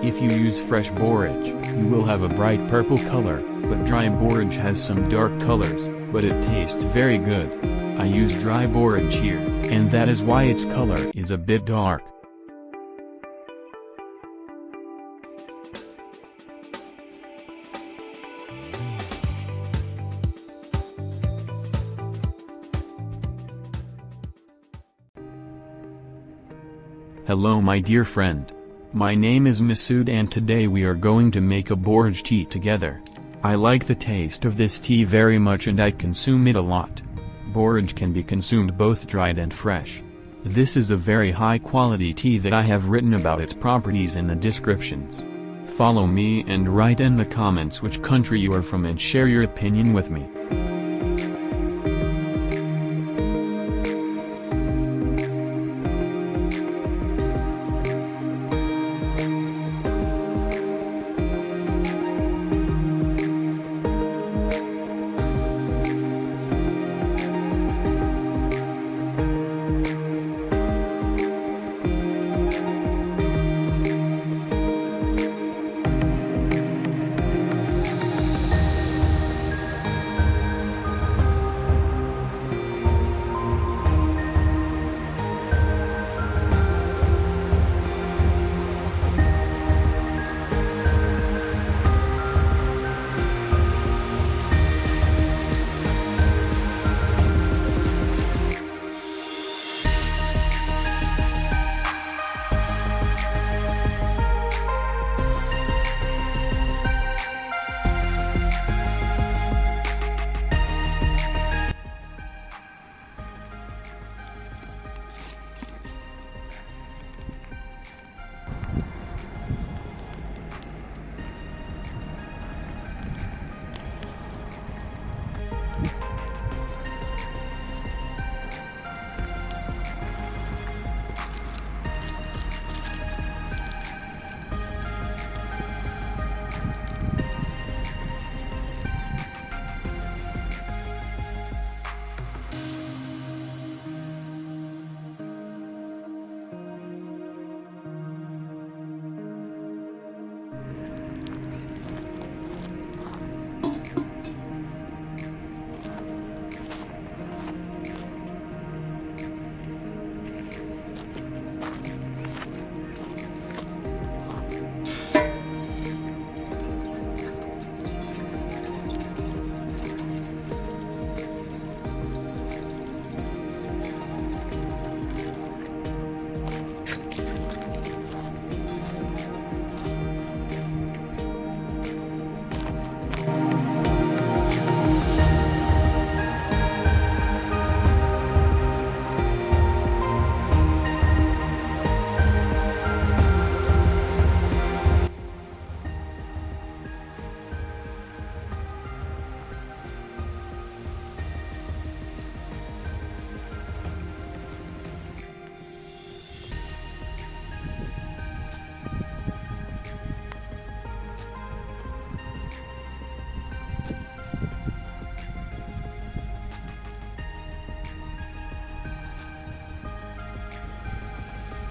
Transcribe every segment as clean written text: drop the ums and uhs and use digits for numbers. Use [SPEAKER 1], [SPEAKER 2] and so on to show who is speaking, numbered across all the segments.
[SPEAKER 1] If you use fresh borage, you will have a bright purple color, but dry borage has some dark colors, but it tastes very good. I use dry borage here, and that is why its color is a bit dark.
[SPEAKER 2] Hello my dear friend. My name is Massoud and today we are going to make a borage tea together. I like the taste of this tea very much and I consume it a lot. Borage can be consumed both dried and fresh. This is a very high quality tea that I have written about its properties in the descriptions. Follow me and write in the comments which country you are from and share your opinion with me.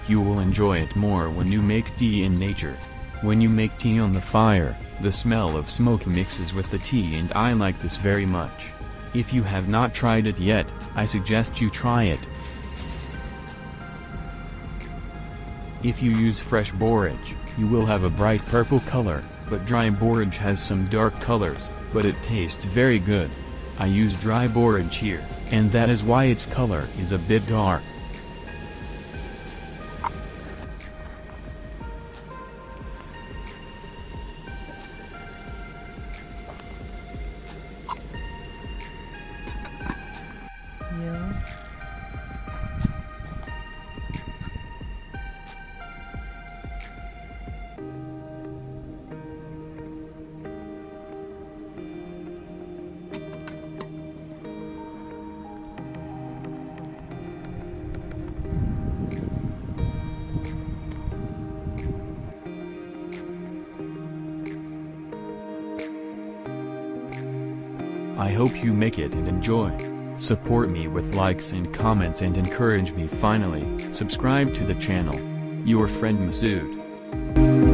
[SPEAKER 2] You will enjoy it more when you make tea in nature. When you make tea on the fire, the smell of smoke mixes with the tea and I like this very much. If you have not tried it yet, I suggest you try it. If you use fresh borage, you will have a bright purple color, but dry borage has some dark colors, but it tastes very good. I use dry borage here, and that is why its color is a bit dark. I hope you make it and enjoy. Support me with likes and comments and encourage me. Finally, subscribe to the channel. Your friend Massoud.